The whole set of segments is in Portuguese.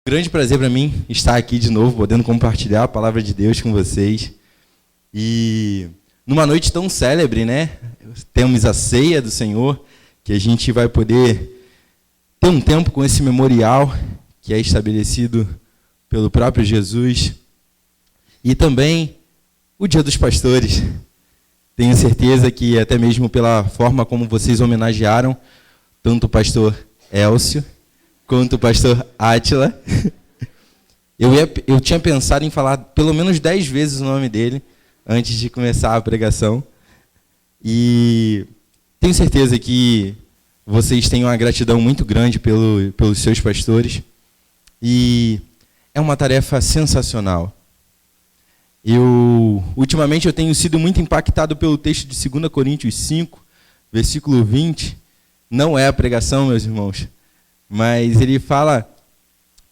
Grande prazer para mim estar aqui de novo, podendo compartilhar a palavra de Deus com vocês. E numa noite tão célebre, né? Temos a ceia do Senhor, que a gente vai poder ter um tempo com esse memorial que é estabelecido pelo próprio Jesus. E também o Dia dos Pastores. Tenho certeza que até mesmo pela forma como vocês homenagearam tanto o pastor Elcio quanto o pastor Átila, eu tinha pensado em falar pelo menos 10 vezes o nome dele antes de começar a pregação. E tenho certeza que vocês têm uma gratidão muito grande pelos seus pastores. E é uma tarefa sensacional. Ultimamente eu tenho sido muito impactado pelo texto de 2 Coríntios 5, versículo 20. Não é a pregação, meus irmãos, mas ele fala: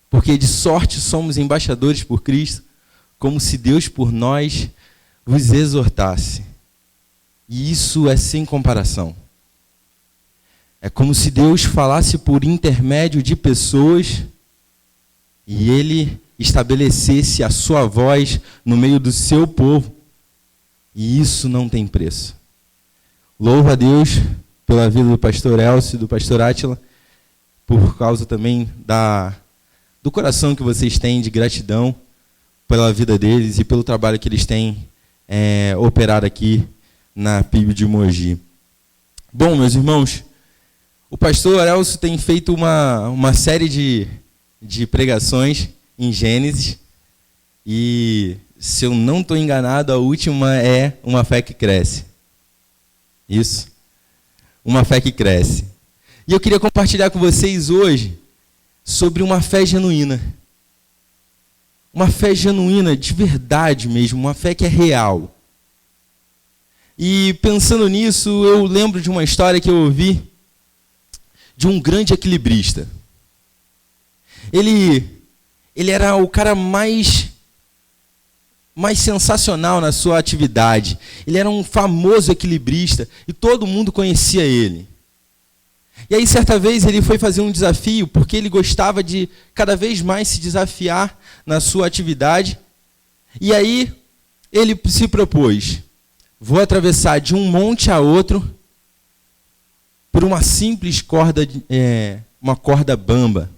porque de sorte somos embaixadores por Cristo, como se Deus por nós vos exortasse. E isso é sem comparação. É como se Deus falasse por intermédio de pessoas e ele estabelecesse a sua voz no meio do seu povo. E isso não tem preço. Louvo a Deus pela vida do pastor Elcio e do pastor Átila, por causa também do coração que vocês têm de gratidão pela vida deles e pelo trabalho que eles têm operado aqui na PIB de Mogi. Bom, meus irmãos, o pastor Elcio tem feito uma série de pregações em Gênesis e, se eu não estou enganado, a última é Uma Fé que Cresce. Isso, Uma Fé que Cresce. E eu queria compartilhar com vocês hoje sobre uma fé genuína. Uma fé genuína de verdade mesmo, uma fé que é real. E pensando nisso, eu lembro de uma história que eu ouvi de um grande equilibrista. Ele era o cara mais sensacional na sua atividade. Ele era um famoso equilibrista e todo mundo conhecia ele. E aí, certa vez, ele foi fazer um desafio, porque ele gostava de cada vez mais se desafiar na sua atividade. E aí, ele se propôs: vou atravessar de um monte a outro por uma simples corda, uma corda bamba.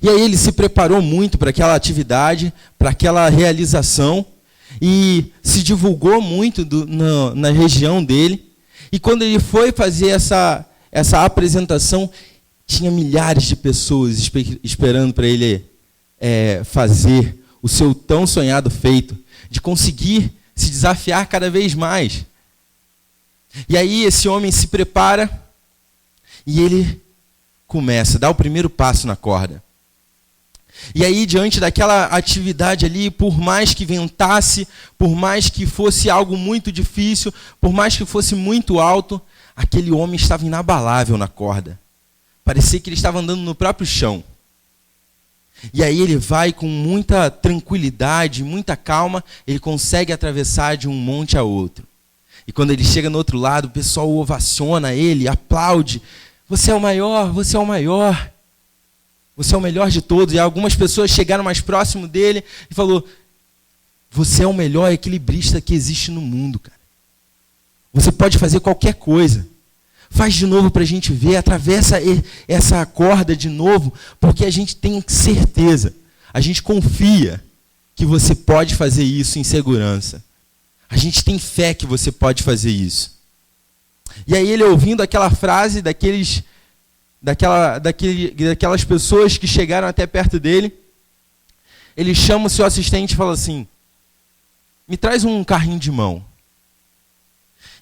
E aí ele se preparou muito para aquela atividade, para aquela realização, e se divulgou muito na região dele. E quando ele foi fazer essa apresentação, tinha milhares de pessoas esperando para ele fazer o seu tão sonhado feito, de conseguir se desafiar cada vez mais. E aí esse homem se prepara e ele começa, dá o primeiro passo na corda. E aí, diante daquela atividade ali, por mais que ventasse, por mais que fosse algo muito difícil, por mais que fosse muito alto, aquele homem estava inabalável na corda. Parecia que ele estava andando no próprio chão. E aí ele vai com muita tranquilidade, muita calma, ele consegue atravessar de um monte a outro. E quando ele chega no outro lado, o pessoal ovaciona ele, aplaude. Você é o maior, você é o maior. Você é o melhor de todos. E algumas pessoas chegaram mais próximo dele e falou: você é o melhor equilibrista que existe no mundo, cara. Você pode fazer qualquer coisa. Faz de novo para a gente ver, atravessa essa corda de novo, porque a gente tem certeza, a gente confia que você pode fazer isso em segurança. A gente tem fé que você pode fazer isso. E aí ele, ouvindo aquela frase daquelas pessoas que chegaram até perto dele, ele chama o seu assistente e fala assim: me traz um carrinho de mão.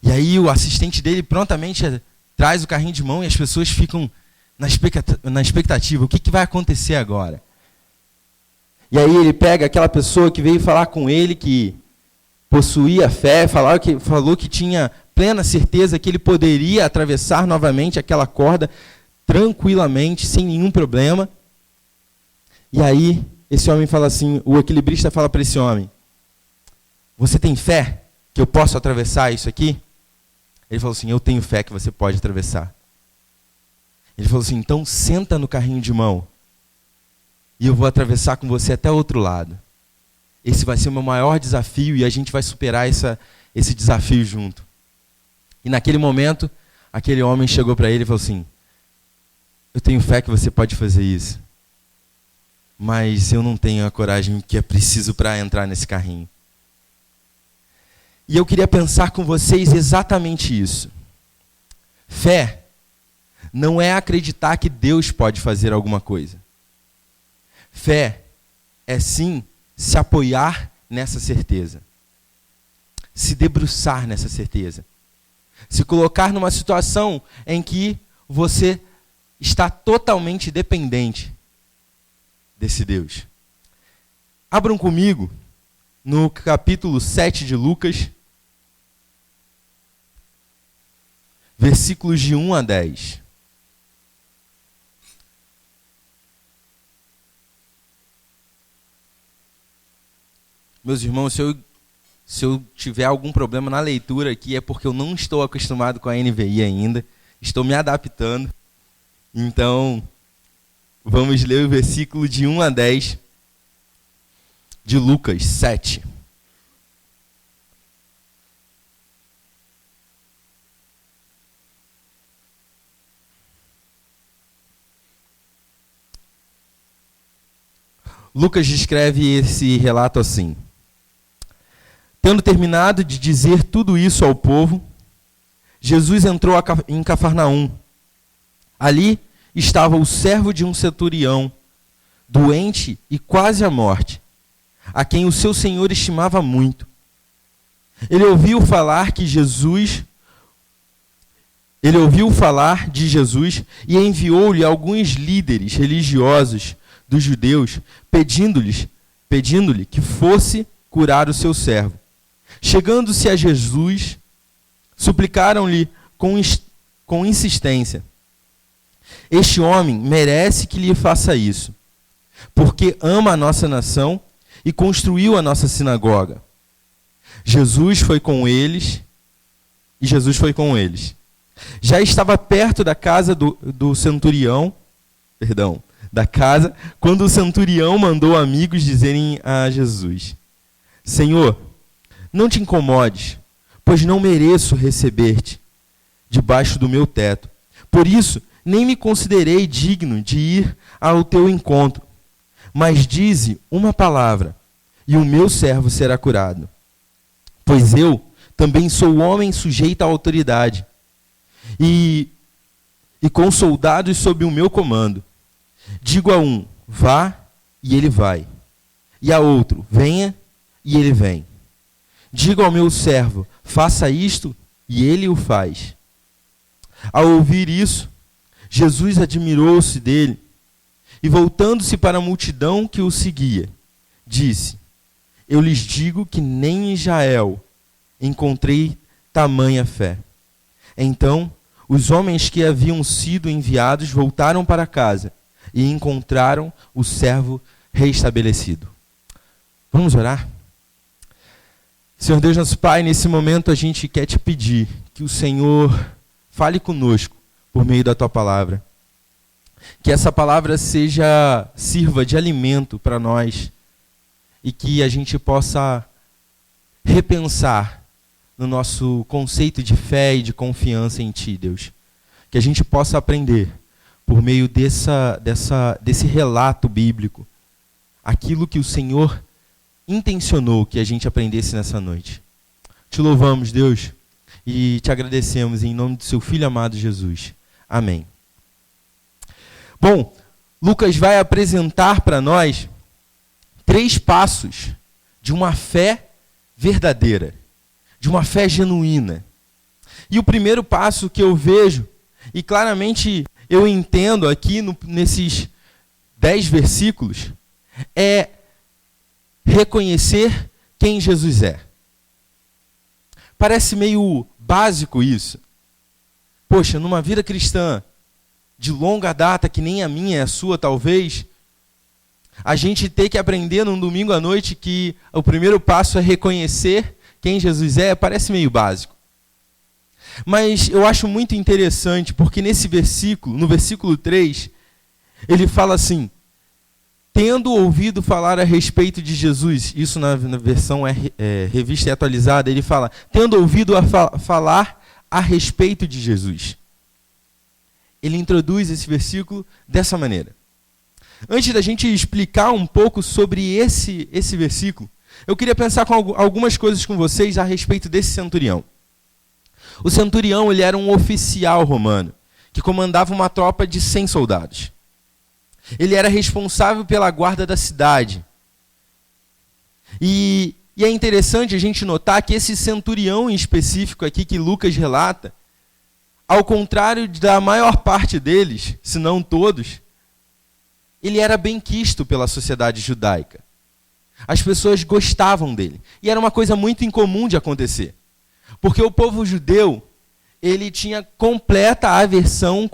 E aí o assistente dele prontamente traz o carrinho de mão e as pessoas ficam na expectativa. O que vai acontecer agora? E aí ele pega aquela pessoa que veio falar com ele, que possuía fé, falou que tinha plena certeza que ele poderia atravessar novamente aquela corda tranquilamente, sem nenhum problema. E aí esse homem fala assim, o equilibrista fala para esse homem: você tem fé que eu posso atravessar isso aqui? Ele falou assim: eu tenho fé que você pode atravessar. Ele falou assim: então senta no carrinho de mão e eu vou atravessar com você até o outro lado. Esse vai ser o meu maior desafio e a gente vai superar esse desafio junto. E naquele momento, aquele homem chegou para ele e falou assim: eu tenho fé que você pode fazer isso, mas eu não tenho a coragem que é preciso para entrar nesse carrinho. E eu queria pensar com vocês exatamente isso. Fé não é acreditar que Deus pode fazer alguma coisa. Fé é sim se apoiar nessa certeza. Se debruçar nessa certeza. Se colocar numa situação em que você está totalmente dependente desse Deus. Abram comigo no capítulo 7 de Lucas, versículos de 1 a 10. Meus irmãos, se eu tiver algum problema na leitura aqui, é porque eu não estou acostumado com a NVI ainda. Estou me adaptando. Então, vamos ler o versículo de 1 a 10 de Lucas 7. Lucas descreve esse relato assim: tendo terminado de dizer tudo isso ao povo, Jesus entrou em Cafarnaum. Ali estava o servo de um centurião, doente e quase à morte, a quem o seu senhor estimava muito. Ele ouviu falar de Jesus e enviou-lhe alguns líderes religiosos dos judeus, pedindo-lhe que fosse curar o seu servo. Chegando-se a Jesus, suplicaram-lhe com insistência: este homem merece que lhe faça isso, porque ama a nossa nação e construiu a nossa sinagoga. Jesus foi com eles. Já estava perto da casa do centurião, quando o centurião mandou amigos dizerem a Jesus: Senhor, não te incomodes, pois não mereço receber-te debaixo do meu teto. Por isso, nem me considerei digno de ir ao teu encontro. Mas dize uma palavra, e o meu servo será curado. Pois eu também sou homem sujeito à autoridade, e com soldados sob o meu comando. Digo a um: vá, e ele vai. E a outro: venha, e ele vem. Digo ao meu servo: faça isto, e ele o faz. Ao ouvir isso, Jesus admirou-se dele, e voltando-se para a multidão que o seguia, disse: eu lhes digo que nem em Israel encontrei tamanha fé. Então, os homens que haviam sido enviados voltaram para casa e encontraram o servo reestabelecido. Vamos orar? Senhor Deus, nosso Pai, nesse momento a gente quer te pedir que o Senhor fale conosco por meio da tua palavra. Que essa palavra sirva de alimento para nós e que a gente possa repensar no nosso conceito de fé e de confiança em Ti, Deus. Que a gente possa aprender, por meio desse relato bíblico, aquilo que o Senhor intencionou que a gente aprendesse nessa noite. Te louvamos, Deus, e te agradecemos em nome do seu Filho amado Jesus. Amém. Bom, Lucas vai apresentar para nós 3 passos de uma fé verdadeira, de uma fé genuína. E o primeiro passo que eu vejo, e claramente eu entendo aqui nesses 10 versículos, é reconhecer quem Jesus é. Parece meio básico isso. Poxa, numa vida cristã de longa data, que nem a minha e a sua talvez, a gente ter que aprender num domingo à noite que o primeiro passo é reconhecer quem Jesus é, parece meio básico. Mas eu acho muito interessante, porque nesse versículo, no versículo 3, ele fala assim: tendo ouvido falar a respeito de Jesus, isso na versão revista e atualizada, ele fala, tendo ouvido falar a respeito de Jesus. Ele introduz esse versículo dessa maneira. Antes da gente explicar um pouco sobre esse versículo, eu queria pensar com algumas coisas com vocês a respeito desse centurião. O centurião, ele era um oficial romano, que comandava uma tropa de 100 soldados. Ele era responsável pela guarda da cidade. E é interessante a gente notar que esse centurião em específico aqui que Lucas relata, ao contrário da maior parte deles, se não todos, ele era bem quisto pela sociedade judaica. As pessoas gostavam dele. E era uma coisa muito incomum de acontecer. Porque o povo judeu, ele tinha completa aversão,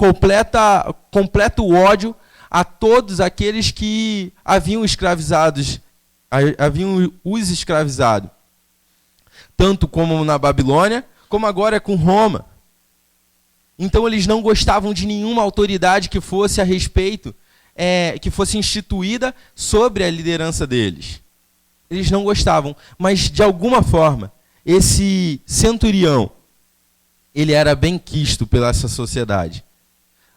completo ódio a todos aqueles que haviam os escravizado. Tanto como na Babilônia, como agora com Roma. Então eles não gostavam de nenhuma autoridade que fosse a respeito, que fosse instituída sobre a liderança deles. Eles não gostavam, mas de alguma forma, esse centurião, ele era bem quisto pela essa sociedade,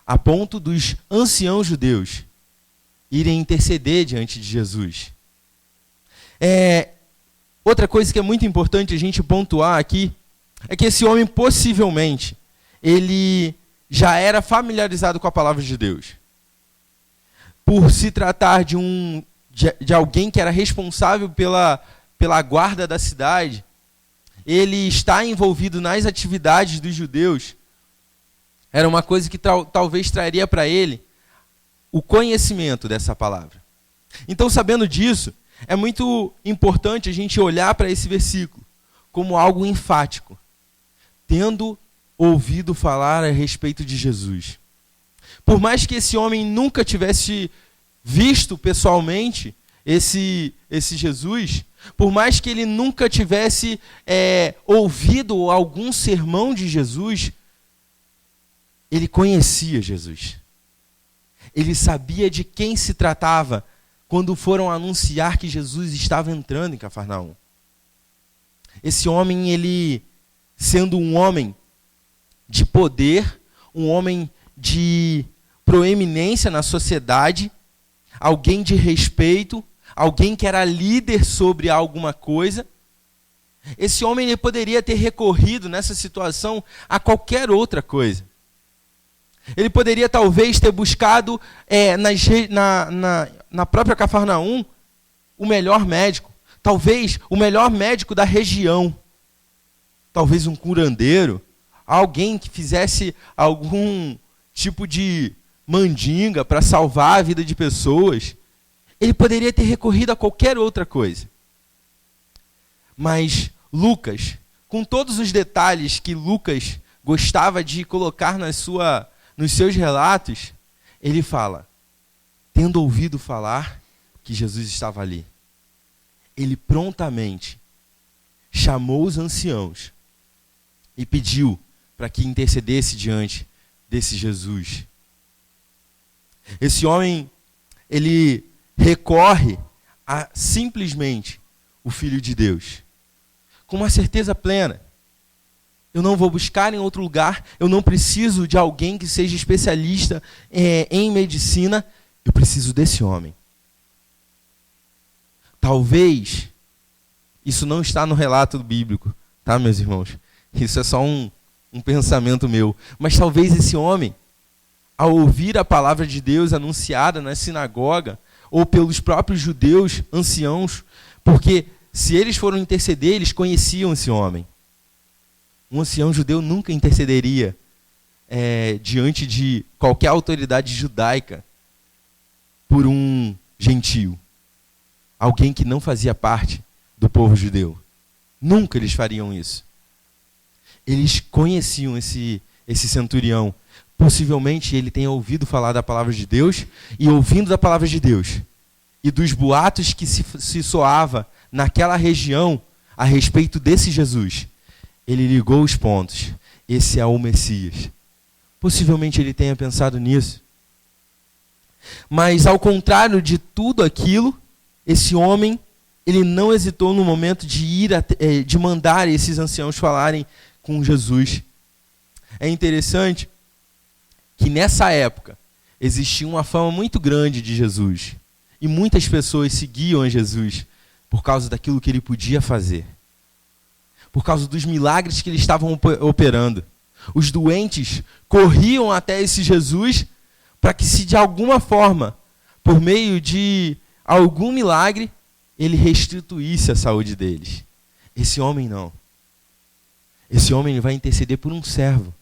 a ponto dos anciãos judeus irem interceder diante de Jesus. Outra coisa que é muito importante a gente pontuar aqui, é que esse homem possivelmente, ele já era familiarizado com a palavra de Deus. Por se tratar de alguém que era responsável pela guarda da cidade, ele está envolvido nas atividades dos judeus, era uma coisa que talvez traria para ele o conhecimento dessa palavra. Então, sabendo disso, é muito importante a gente olhar para esse versículo como algo enfático, tendo ouvido falar a respeito de Jesus. Por mais que esse homem nunca tivesse visto pessoalmente esse Jesus, por mais que ele nunca tivesse ouvido algum sermão de Jesus, ele conhecia Jesus. Ele sabia de quem se tratava quando foram anunciar que Jesus estava entrando em Cafarnaum. Esse homem, ele, sendo um homem de poder, um homem de proeminência na sociedade, alguém de respeito, alguém que era líder sobre alguma coisa, esse homem ele poderia ter recorrido nessa situação a qualquer outra coisa. Ele poderia talvez ter buscado na própria Cafarnaum o melhor médico, talvez o melhor médico da região, talvez um curandeiro, alguém que fizesse algum tipo de mandinga para salvar a vida de pessoas. Ele poderia ter recorrido a qualquer outra coisa. Mas Lucas, com todos os detalhes que Lucas gostava de colocar nos seus relatos, ele fala, tendo ouvido falar que Jesus estava ali, ele prontamente chamou os anciãos e pediu para que intercedesse diante desse Jesus. Esse homem, ele recorre a simplesmente o Filho de Deus, com uma certeza plena. Eu não vou buscar em outro lugar, eu não preciso de alguém que seja especialista em medicina, eu preciso desse homem. Talvez, isso não está no relato bíblico, tá, meus irmãos? Isso é só um pensamento meu. Mas talvez esse homem, ao ouvir a palavra de Deus anunciada na sinagoga, ou pelos próprios judeus anciãos, porque se eles foram interceder, eles conheciam esse homem. Um ancião judeu nunca intercederia diante de qualquer autoridade judaica por um gentio, alguém que não fazia parte do povo judeu. Nunca eles fariam isso. Eles conheciam esse centurião. Possivelmente ele tenha ouvido falar da palavra de Deus, e ouvindo da palavra de Deus e dos boatos que se soava naquela região a respeito desse Jesus, ele ligou os pontos. Esse é o Messias. Possivelmente ele tenha pensado nisso. Mas ao contrário de tudo aquilo, esse homem, ele não hesitou no momento de mandar esses anciãos falarem com Jesus. É interessante que nessa época existia uma fama muito grande de Jesus. E muitas pessoas seguiam a Jesus por causa daquilo que ele podia fazer. Por causa dos milagres que ele estava operando. Os doentes corriam até esse Jesus para que, se de alguma forma, por meio de algum milagre, ele restituísse a saúde deles. Esse homem não. Esse homem vai interceder por um servo.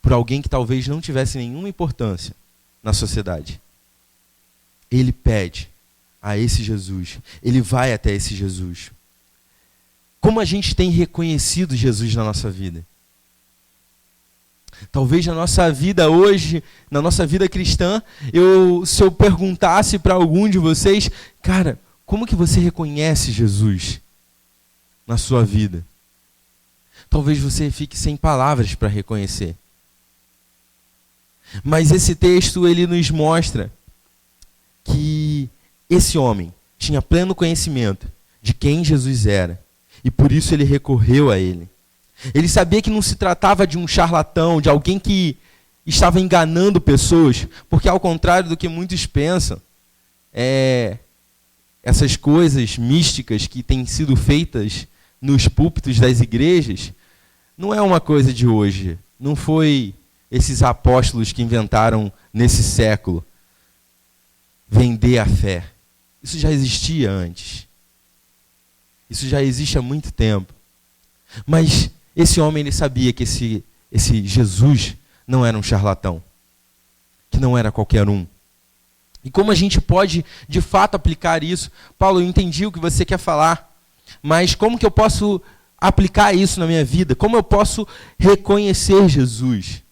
Por alguém que talvez não tivesse nenhuma importância na sociedade. Ele pede a esse Jesus. Ele vai até esse Jesus. Como a gente tem reconhecido Jesus na nossa vida? Talvez na nossa vida hoje, na nossa vida cristã, se eu perguntasse para algum de vocês, cara, como que você reconhece Jesus na sua vida? Talvez você fique sem palavras para reconhecer. Mas esse texto, ele nos mostra que esse homem tinha pleno conhecimento de quem Jesus era. E por isso ele recorreu a ele. Ele sabia que não se tratava de um charlatão, de alguém que estava enganando pessoas, porque ao contrário do que muitos pensam, essas coisas místicas que têm sido feitas nos púlpitos das igrejas, não é uma coisa de hoje. Não foi esses apóstolos que inventaram nesse século vender a fé. Isso já existia antes. Isso já existe há muito tempo. Mas esse homem, ele sabia que esse Jesus não era um charlatão. Que não era qualquer um. E como a gente pode, de fato, aplicar isso? Paulo, eu entendi o que você quer falar. Mas como que eu posso aplicar isso na minha vida? Como eu posso reconhecer Jesus?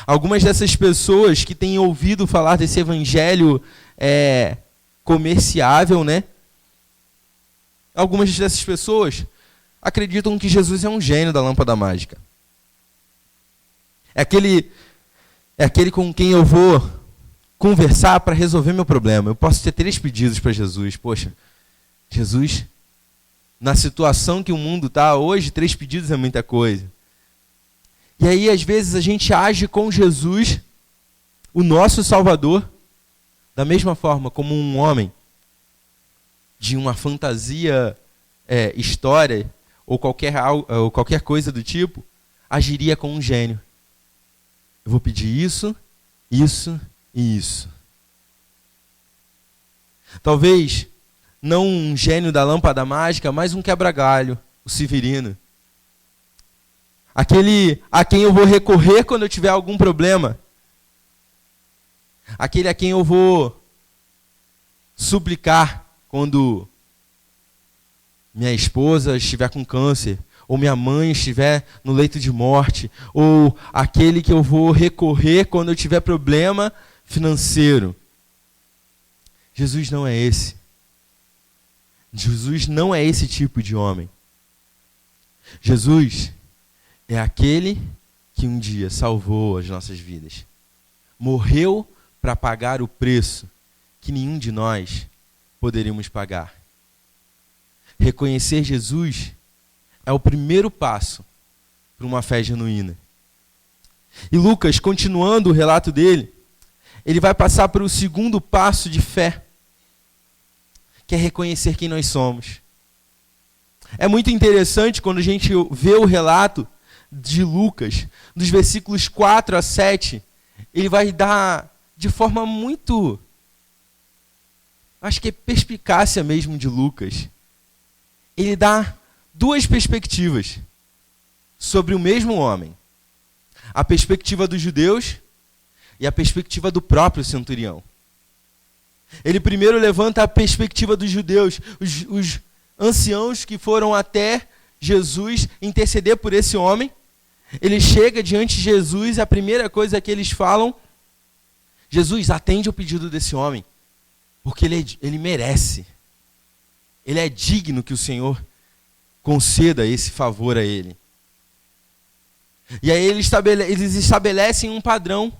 Algumas dessas pessoas que têm ouvido falar desse evangelho comerciável, né? Algumas dessas pessoas acreditam que Jesus é um gênio da lâmpada mágica. É aquele com quem eu vou conversar para resolver meu problema. Eu posso ter 3 pedidos para Jesus. Poxa, Jesus, na situação que o mundo está hoje, 3 pedidos é muita coisa. E aí, às vezes, a gente age com Jesus, o nosso Salvador, da mesma forma como um homem de uma fantasia, história, ou qualquer coisa do tipo, agiria com um gênio. Eu vou pedir isso, isso e isso. Talvez não um gênio da lâmpada mágica, mas um quebra-galho, o Severino. Aquele a quem eu vou recorrer quando eu tiver algum problema. Aquele a quem eu vou suplicar quando minha esposa estiver com câncer, ou minha mãe estiver no leito de morte, ou aquele que eu vou recorrer quando eu tiver problema financeiro. Jesus não é esse. Jesus não é esse tipo de homem. Jesus é aquele que um dia salvou as nossas vidas. Morreu para pagar o preço que nenhum de nós poderíamos pagar. Reconhecer Jesus é o primeiro passo para uma fé genuína. E Lucas, continuando o relato dele, ele vai passar para o segundo passo de fé, que é reconhecer quem nós somos. É muito interessante quando a gente vê o relato de Lucas, dos versículos 4 a 7, ele vai dar de forma muito, acho que é perspicácia mesmo de Lucas. Ele dá 2 perspectivas sobre o mesmo homem. A perspectiva dos judeus e a perspectiva do próprio centurião. Ele primeiro levanta a perspectiva dos judeus, os anciãos que foram até Jesus interceder por esse homem. Ele chega diante de Jesus e a primeira coisa que eles falam: Jesus, atende o pedido desse homem, porque ele merece. Ele é digno que o Senhor conceda esse favor a ele. E aí eles estabelecem um padrão.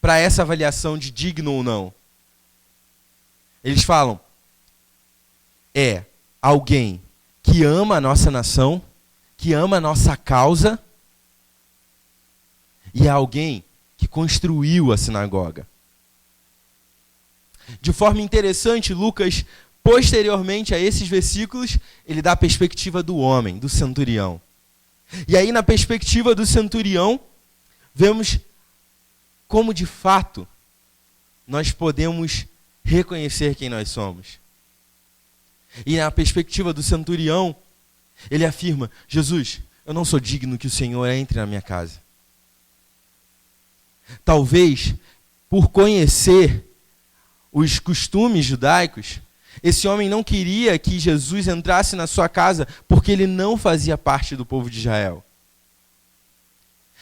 para essa avaliação de digno ou não. Eles falam, é alguém que ama a nossa nação, que ama a nossa causa, e é alguém que construiu a sinagoga. De forma interessante, Lucas, posteriormente a esses versículos, ele dá a perspectiva do homem, do centurião. E aí, na perspectiva do centurião, vemos como, de fato, nós podemos reconhecer quem nós somos. E na perspectiva do centurião, ele afirma, Jesus, eu não sou digno que o Senhor entre na minha casa. Talvez, por conhecer os costumes judaicos, esse homem não queria que Jesus entrasse na sua casa porque ele não fazia parte do povo de Israel.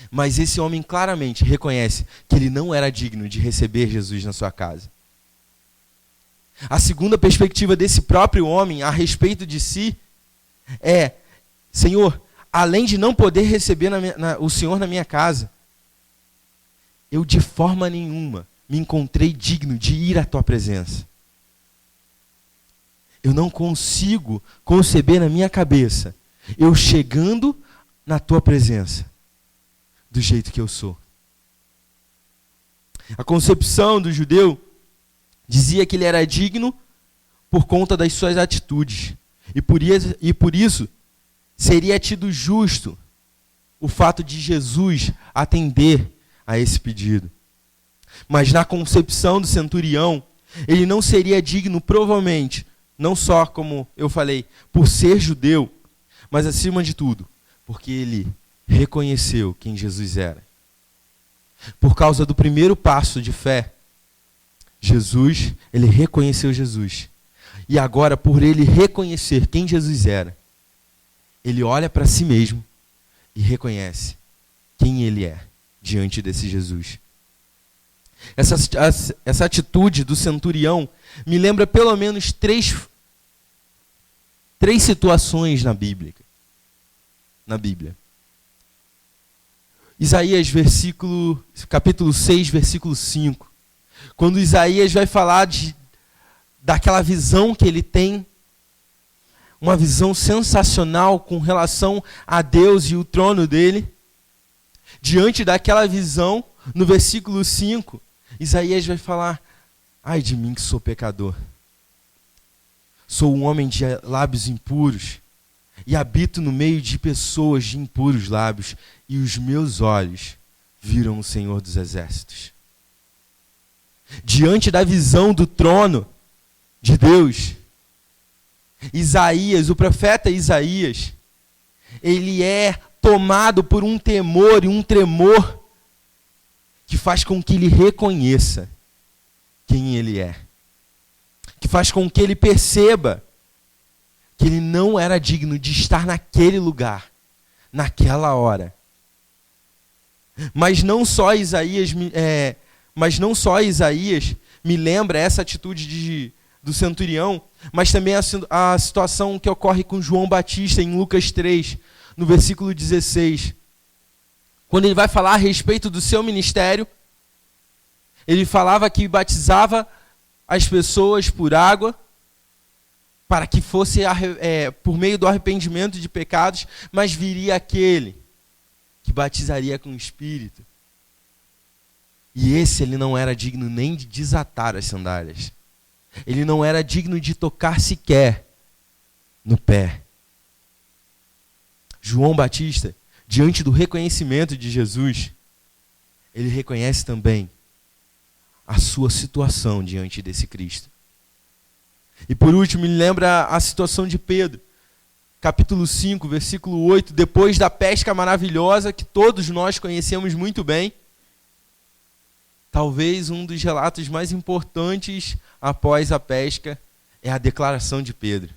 Mas esse homem claramente reconhece que ele não era digno de receber Jesus na sua casa. A segunda perspectiva desse próprio homem a respeito de si é, Senhor, além de não poder receber o Senhor na minha casa, eu de forma nenhuma me encontrei digno de ir à tua presença. Eu não consigo conceber na minha cabeça eu chegando na tua presença do jeito que eu sou. A concepção do judeu dizia que ele era digno por conta das suas atitudes. E por isso seria tido justo o fato de Jesus atender a esse pedido. Mas na concepção do centurião, ele não seria digno, provavelmente, não só, como eu falei, por ser judeu, mas acima de tudo, porque ele reconheceu quem Jesus era. Por causa do primeiro passo de fé, ele reconheceu Jesus. E agora, por ele reconhecer quem Jesus era, ele olha para si mesmo e reconhece quem ele é diante desse Jesus. Essa atitude do centurião me lembra pelo menos três situações na Bíblia. Isaías, capítulo 6, versículo 5. Quando Isaías vai falar daquela visão que ele tem, uma visão sensacional com relação a Deus e o trono dele. Diante daquela visão, no versículo 5, Isaías vai falar, ai de mim que sou pecador. Sou um homem de lábios impuros e habito no meio de pessoas de impuros lábios, e os meus olhos viram o Senhor dos Exércitos. Diante da visão do trono de Deus, Isaías, o profeta Isaías, ele é tomado por um temor e um tremor que faz com que ele reconheça quem ele é. Que faz com que ele perceba que ele não era digno de estar naquele lugar, naquela hora. Mas não só Isaías me lembra essa atitude do centurião, mas também a situação que ocorre com João Batista em Lucas 3, no versículo 16. Quando ele vai falar a respeito do seu ministério, ele falava que batizava as pessoas por água, para que fosse por meio do arrependimento de pecados, mas viria aquele que batizaria com o Espírito. E esse ele não era digno nem de desatar as sandálias. Ele não era digno de tocar sequer no pé. João Batista, diante do reconhecimento de Jesus, ele reconhece também a sua situação diante desse Cristo. E por último, ele lembra a situação de Pedro. Capítulo 5, versículo 8, depois da pesca maravilhosa que todos nós conhecemos muito bem, talvez um dos relatos mais importantes após a pesca é a declaração de Pedro.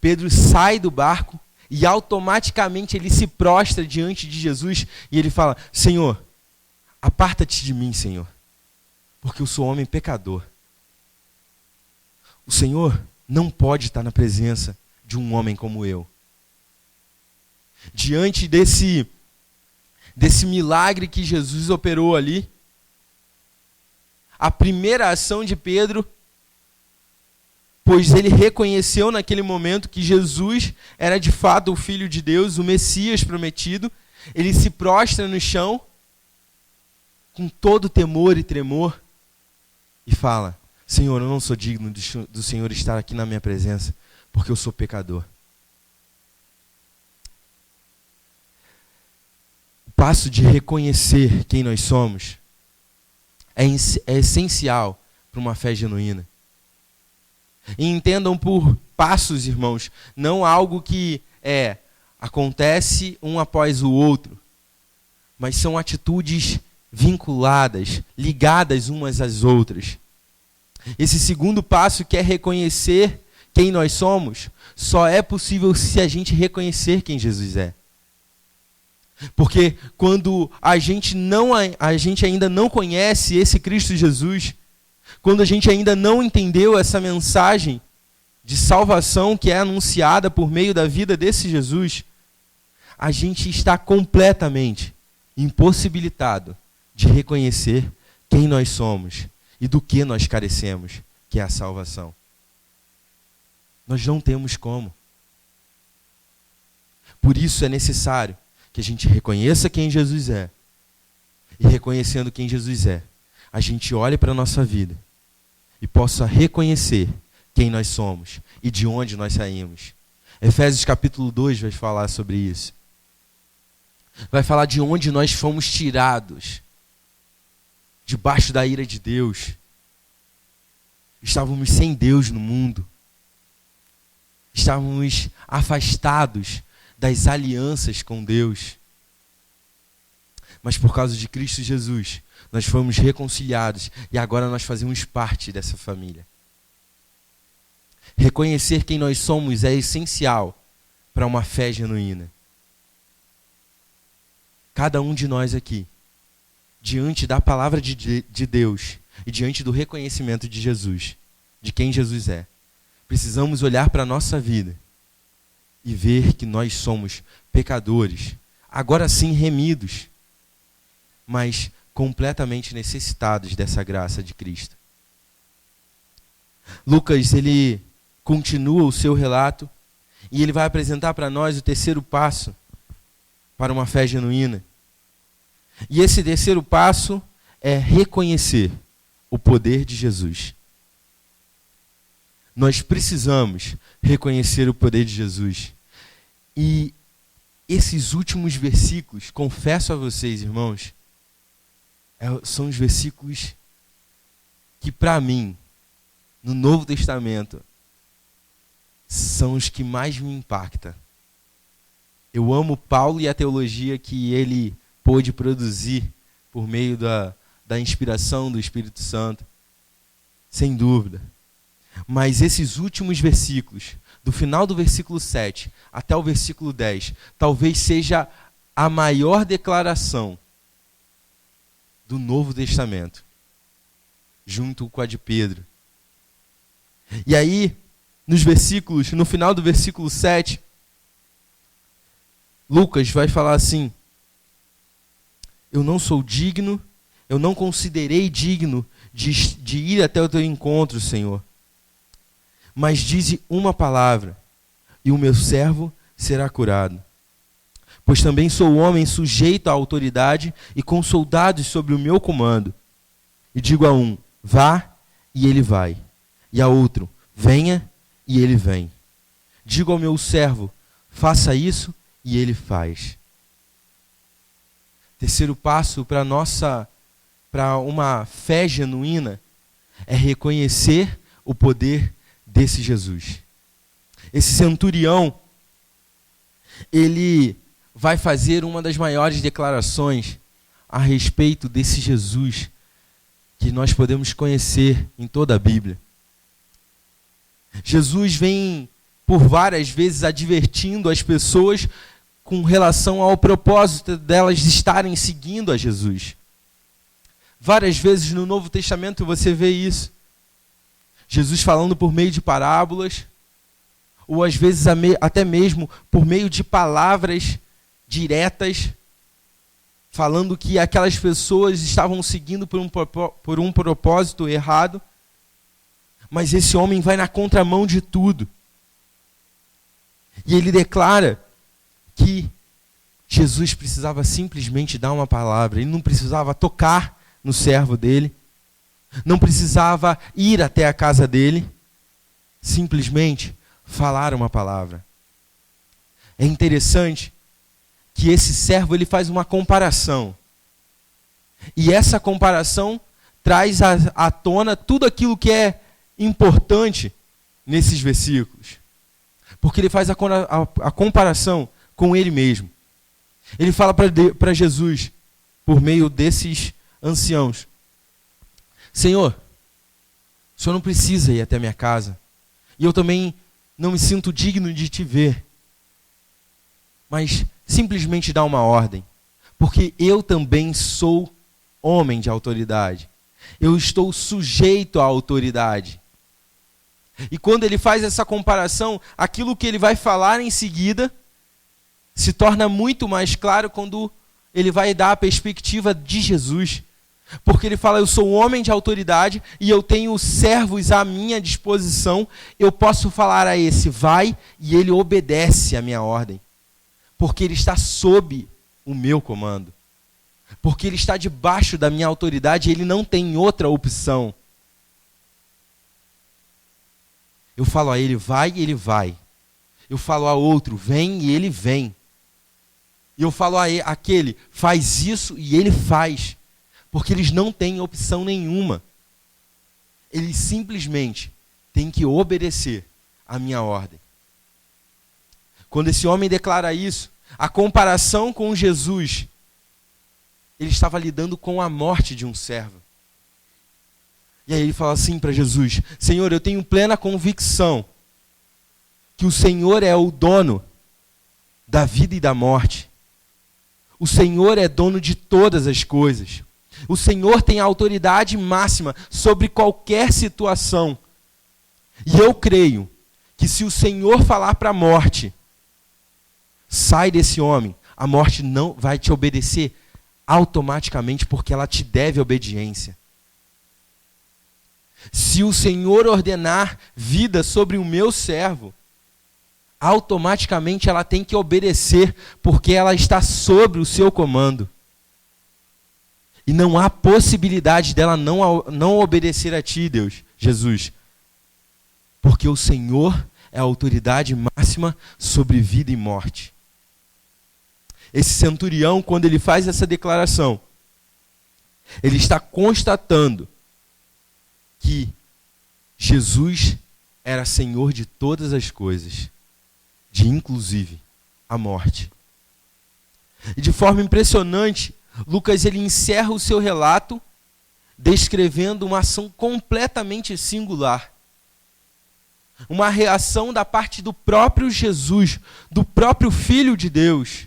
Pedro sai do barco e automaticamente ele se prostra diante de Jesus e ele fala, Senhor, aparta-te de mim, Senhor, porque eu sou homem pecador. O Senhor não pode estar na presença de um homem como eu. Diante desse milagre que Jesus operou ali, a primeira ação de Pedro, pois ele reconheceu naquele momento que Jesus era de fato o Filho de Deus, o Messias prometido. Ele se prostra no chão, com todo temor e tremor, e fala: Senhor, eu não sou digno do Senhor estar aqui na minha presença, porque eu sou pecador. O passo de reconhecer quem nós somos é essencial para uma fé genuína. E entendam por passos, irmãos, não algo que acontece um após o outro, mas são atitudes vinculadas, ligadas umas às outras. Esse segundo passo, que é reconhecer quem nós somos, só é possível se a gente reconhecer quem Jesus é. Porque quando a gente ainda não conhece esse Cristo Jesus, quando a gente ainda não entendeu essa mensagem de salvação que é anunciada por meio da vida desse Jesus, a gente está completamente impossibilitado de reconhecer quem nós somos e do que nós carecemos, que é a salvação. Nós não temos como. Por isso é necessário que a gente reconheça quem Jesus é. E reconhecendo quem Jesus é, a gente olhe para a nossa vida e possa reconhecer quem nós somos e de onde nós saímos. Efésios capítulo 2 vai falar sobre isso. Vai falar de onde nós fomos tirados debaixo da ira de Deus. Estávamos sem Deus no mundo. Estávamos afastados das alianças com Deus. Mas por causa de Cristo Jesus, nós fomos reconciliados e agora nós fazemos parte dessa família. Reconhecer quem nós somos é essencial para uma fé genuína. Cada um de nós aqui, diante da palavra de Deus e diante do reconhecimento de Jesus, de quem Jesus é, precisamos olhar para a nossa vida e ver que nós somos pecadores, agora sim remidos, mas completamente necessitados dessa graça de Cristo. Lucas, ele continua o seu relato e ele vai apresentar para nós o terceiro passo para uma fé genuína. E esse terceiro passo é reconhecer o poder de Jesus. Nós precisamos reconhecer o poder de Jesus. E esses últimos versículos, confesso a vocês, irmãos, são os versículos que, para mim, no Novo Testamento, são os que mais me impactam. Eu amo Paulo e a teologia que ele pôde produzir por meio da inspiração do Espírito Santo, sem dúvida. Mas esses últimos versículos, do final do versículo 7 até o versículo 10, talvez seja a maior declaração do Novo Testamento, junto com a de Pedro. E aí, no final do versículo 7, Lucas vai falar assim: eu não sou digno, eu não considerei digno de ir até o teu encontro, Senhor. Mas dize uma palavra, e o meu servo será curado. Pois também sou homem sujeito à autoridade e com soldados sobre o meu comando. E digo a um, vá, e ele vai. E a outro, venha, e ele vem. Digo ao meu servo, faça isso, e ele faz. Terceiro passo para uma fé genuína é reconhecer o poder desse Jesus. Esse centurião, ele vai fazer uma das maiores declarações a respeito desse Jesus que nós podemos conhecer em toda a Bíblia. Jesus vem por várias vezes advertindo as pessoas com relação ao propósito delas estarem seguindo a Jesus. Várias vezes no Novo Testamento você vê isso. Jesus falando por meio de parábolas, ou às vezes até mesmo por meio de palavras diretas, falando que aquelas pessoas estavam seguindo por um propósito errado, mas esse homem vai na contramão de tudo. E ele declara que Jesus precisava simplesmente dar uma palavra, ele não precisava tocar no servo dele, não precisava ir até a casa dele, simplesmente falar uma palavra. É interessante que esse servo ele faz uma comparação. E essa comparação traz à tona tudo aquilo que é importante nesses versículos. Porque ele faz a comparação com ele mesmo. Ele fala para Jesus, por meio desses anciãos: Senhor, o Senhor não precisa ir até a minha casa. E eu também não me sinto digno de te ver. Mas simplesmente dá uma ordem. Porque eu também sou homem de autoridade. Eu estou sujeito à autoridade. E quando ele faz essa comparação, aquilo que ele vai falar em seguida se torna muito mais claro quando ele vai dar a perspectiva de Jesus. Porque ele fala: eu sou um homem de autoridade e eu tenho servos à minha disposição. Eu posso falar a esse, vai, e ele obedece à minha ordem. Porque ele está sob o meu comando. Porque ele está debaixo da minha autoridade e ele não tem outra opção. Eu falo a ele, vai, e ele vai. Eu falo a outro, vem, e ele vem. E eu falo àquele, faz isso, e ele faz. Porque eles não têm opção nenhuma. Eles simplesmente têm que obedecer à minha ordem. Quando esse homem declara isso, a comparação com Jesus, ele estava lidando com a morte de um servo. E aí ele fala assim para Jesus: Senhor, eu tenho plena convicção que o Senhor é o dono da vida e da morte. O Senhor é dono de todas as coisas. O Senhor tem a autoridade máxima sobre qualquer situação. E eu creio que se o Senhor falar para a morte, sai desse homem, a morte não vai te obedecer automaticamente, porque ela te deve obediência. Se o Senhor ordenar vida sobre o meu servo, automaticamente ela tem que obedecer, porque ela está sobre o seu comando. E não há possibilidade dela não obedecer a ti, Deus, Jesus. Porque o Senhor é a autoridade máxima sobre vida e morte. Esse centurião, quando ele faz essa declaração, ele está constatando que Jesus era Senhor de todas as coisas, de inclusive a morte. E de forma impressionante, Lucas ele encerra o seu relato descrevendo uma ação completamente singular. Uma reação da parte do próprio Jesus, do próprio Filho de Deus.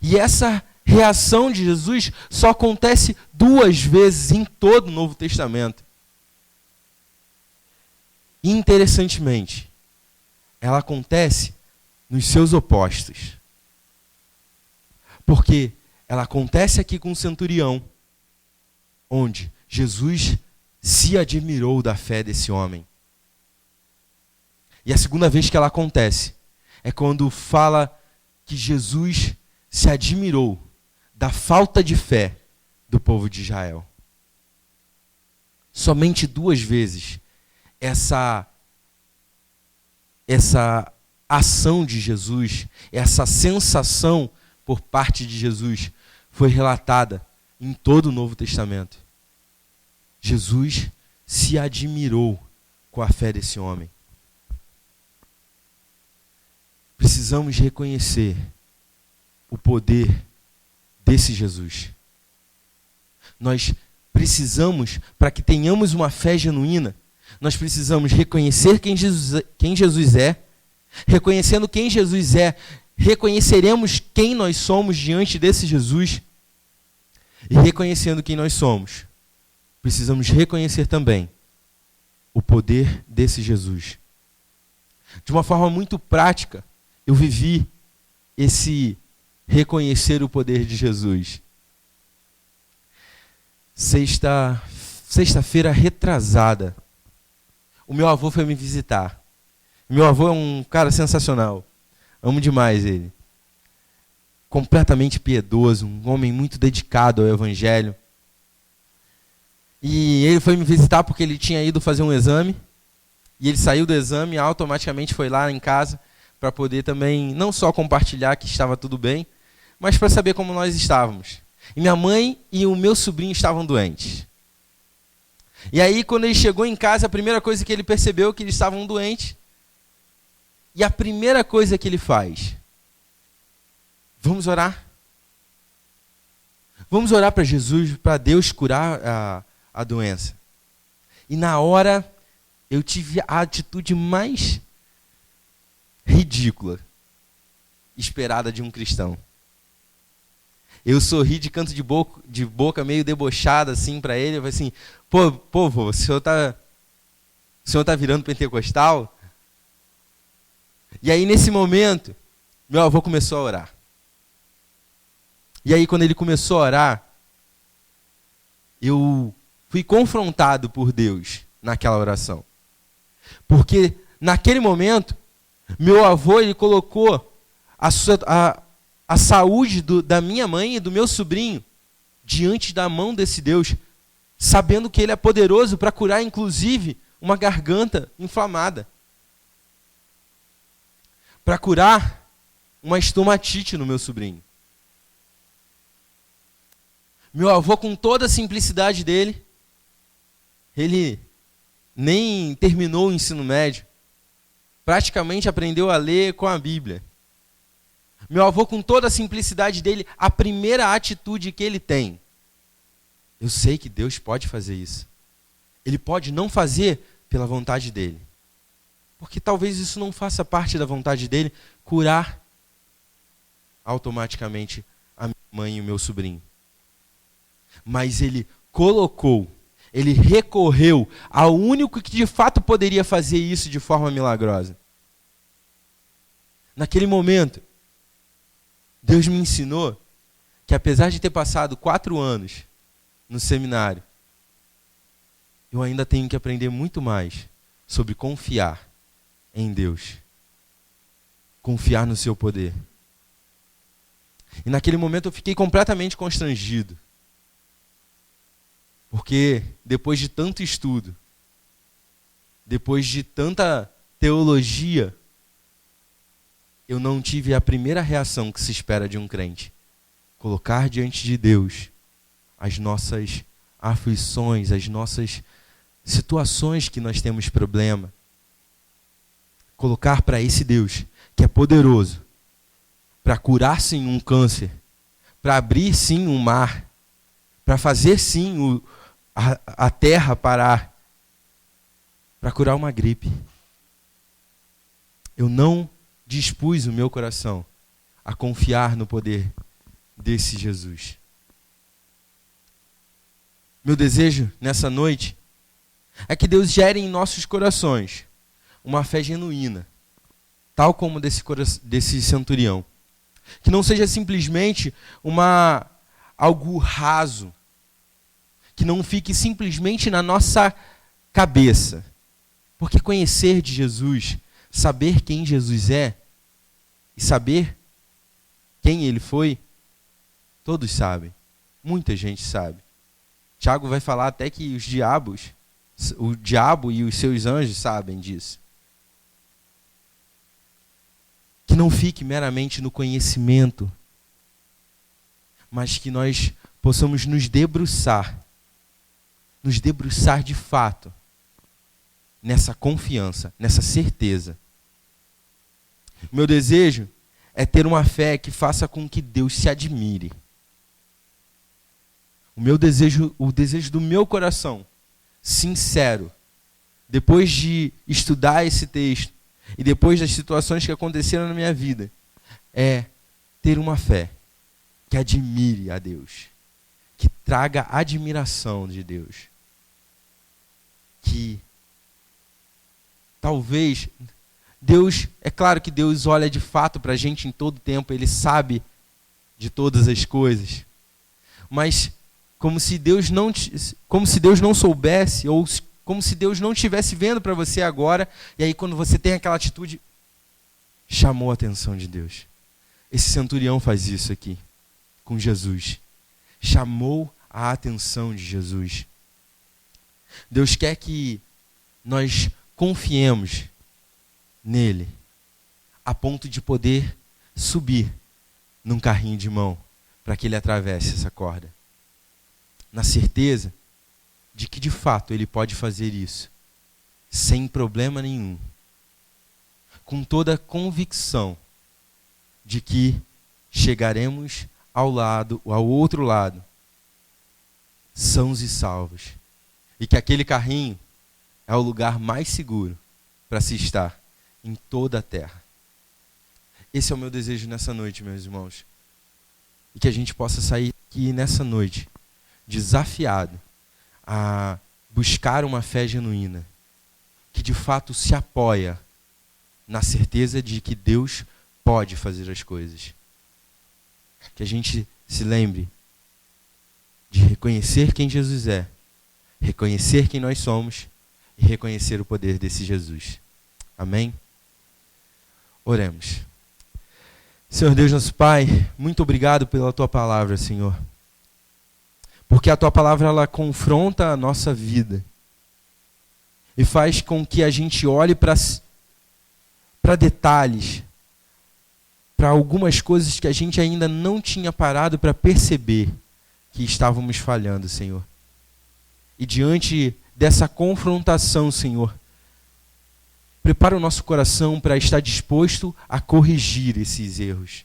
E essa reação de Jesus só acontece 2 vezes em todo o Novo Testamento. E, interessantemente, ela acontece nos seus opostos. Porque ela acontece aqui com o centurião, onde Jesus se admirou da fé desse homem. E a segunda vez que ela acontece é quando fala que Jesus se admirou da falta de fé do povo de Israel. Somente 2 vezes essa ação de Jesus, essa sensação por parte de Jesus foi relatada em todo o Novo Testamento. Jesus se admirou com a fé desse homem. Precisamos reconhecer o poder desse Jesus. Nós precisamos, para que tenhamos uma fé genuína, nós precisamos reconhecer quem Jesus é. Reconhecendo quem Jesus é, reconheceremos quem nós somos diante desse Jesus. E reconhecendo quem nós somos, precisamos reconhecer também o poder desse Jesus. De uma forma muito prática, eu vivi reconhecer o poder de Jesus. Sexta-feira retrasada, o meu avô foi me visitar. Meu avô é um cara sensacional. Amo demais ele. Completamente piedoso, um homem muito dedicado ao evangelho. E ele foi me visitar porque ele tinha ido fazer um exame. E ele saiu do exame e automaticamente foi lá em casa para poder também, não só compartilhar que estava tudo bem, mas para saber como nós estávamos. E minha mãe e o meu sobrinho estavam doentes. E aí, quando ele chegou em casa, a primeira coisa que ele percebeu é que eles estavam doentes. E a primeira coisa que ele faz: vamos orar. Vamos orar para Jesus, para Deus curar a doença. E na hora, eu tive a atitude mais ridícula esperada de um cristão. Eu sorri de canto de boca meio debochada assim para ele. Eu falei assim: pô, vô, o senhor tá virando pentecostal? E aí, nesse momento, meu avô começou a orar. E aí, quando ele começou a orar, eu fui confrontado por Deus naquela oração. Porque, naquele momento, meu avô ele colocou a saúde da minha mãe e do meu sobrinho diante da mão desse Deus, sabendo que ele é poderoso para curar, inclusive, uma garganta inflamada. Para curar uma estomatite no meu sobrinho. Meu avô, com toda a simplicidade dele, ele nem terminou o ensino médio. Praticamente aprendeu a ler com a Bíblia. Meu avô, com toda a simplicidade dele, a primeira atitude que ele tem: eu sei que Deus pode fazer isso. Ele pode não fazer pela vontade dele. Porque talvez isso não faça parte da vontade dele, curar automaticamente a minha mãe e o meu sobrinho. Mas ele ele recorreu ao único que de fato poderia fazer isso de forma milagrosa. Naquele momento, Deus me ensinou que, apesar de ter passado 4 anos no seminário, eu ainda tenho que aprender muito mais sobre confiar em Deus. Confiar no seu poder. E naquele momento eu fiquei completamente constrangido. Porque depois de tanto estudo, depois de tanta teologia, eu não tive a primeira reação que se espera de um crente: colocar diante de Deus as nossas aflições, as nossas situações que nós temos problema. Colocar para esse Deus que é poderoso para curar sim um câncer, para abrir sim um mar, para fazer sim a terra parar, para curar uma gripe. Eu não dispus o meu coração a confiar no poder desse Jesus. Meu desejo nessa noite é que Deus gere em nossos corações uma fé genuína, tal como desse centurião. Que não seja simplesmente algo raso, que não fique simplesmente na nossa cabeça. Porque conhecer de Jesus, saber quem Jesus é e saber quem ele foi, todos sabem. Muita gente sabe. Tiago vai falar até que o diabo e os seus anjos sabem disso. Que não fique meramente no conhecimento, mas que nós possamos nos debruçar de fato, nessa confiança, nessa certeza. Meu desejo é ter uma fé que faça com que Deus se admire. O desejo do meu coração, sincero, depois de estudar esse texto, e depois das situações que aconteceram na minha vida, é ter uma fé que admire a Deus, que traga admiração de Deus. Que talvez Deus, é claro que Deus olha de fato para a gente em todo tempo, Ele sabe de todas as coisas. Mas como se Deus não soubesse, ou como se Deus não estivesse vendo para você agora, e aí quando você tem aquela atitude, chamou a atenção de Deus. Esse centurião faz isso aqui, com Jesus. Chamou a atenção de Jesus. Deus quer que nós confiemos nele, a ponto de poder subir num carrinho de mão, para que ele atravesse essa corda. Na certeza de que de fato ele pode fazer isso, sem problema nenhum. Com toda a convicção de que chegaremos ao outro lado, sãos e salvos. E que aquele carrinho é o lugar mais seguro para se estar em toda a terra. Esse é o meu desejo nessa noite, meus irmãos. E que a gente possa sair aqui nessa noite desafiado a buscar uma fé genuína, que de fato se apoia na certeza de que Deus pode fazer as coisas. Que a gente se lembre de reconhecer quem Jesus é, reconhecer quem nós somos e reconhecer o poder desse Jesus. Amém? Oremos. Senhor Deus, nosso Pai, muito obrigado pela Tua palavra, Senhor. Porque a Tua palavra, ela confronta a nossa vida e faz com que a gente olhe para detalhes, para algumas coisas que a gente ainda não tinha parado para perceber que estávamos falhando, Senhor. E diante dessa confrontação, Senhor, prepara o nosso coração para estar disposto a corrigir esses erros.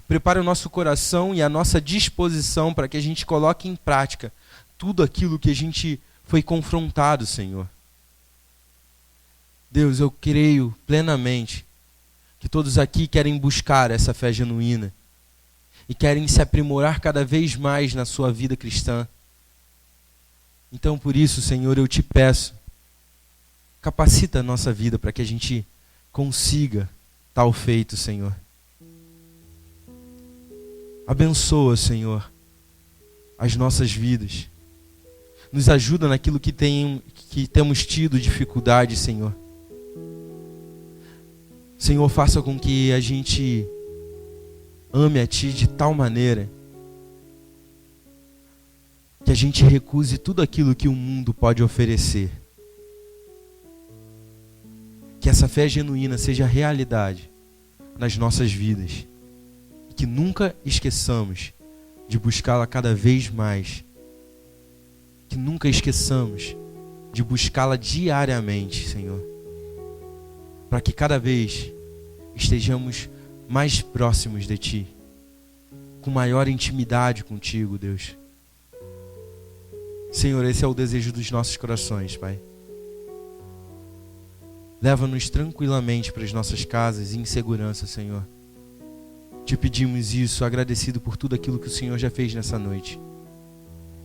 Prepara o nosso coração e a nossa disposição para que a gente coloque em prática tudo aquilo que a gente foi confrontado, Senhor. Deus, eu creio plenamente que todos aqui querem buscar essa fé genuína e querem se aprimorar cada vez mais na sua vida cristã. Então, por isso, Senhor, eu te peço, capacita a nossa vida para que a gente consiga tal feito, Senhor. Abençoa, Senhor, as nossas vidas. Nos ajuda naquilo que temos tido dificuldade, Senhor. Senhor, faça com que a gente ame a Ti de tal maneira que a gente recuse tudo aquilo que o mundo pode oferecer. Que essa fé genuína seja realidade nas nossas vidas. E que nunca esqueçamos de buscá-la cada vez mais. Que nunca esqueçamos de buscá-la diariamente, Senhor. Para que cada vez estejamos mais próximos de Ti. Com maior intimidade contigo, Deus. Senhor, esse é o desejo dos nossos corações, Pai. Leva-nos tranquilamente para as nossas casas em segurança, Senhor. Te pedimos isso, agradecido por tudo aquilo que o Senhor já fez nessa noite.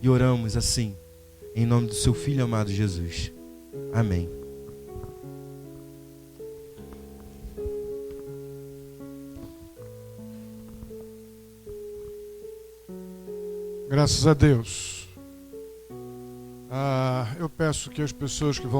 E oramos assim, em nome do Seu Filho amado Jesus. Amém. Graças a Deus. Eu peço que as pessoas que vão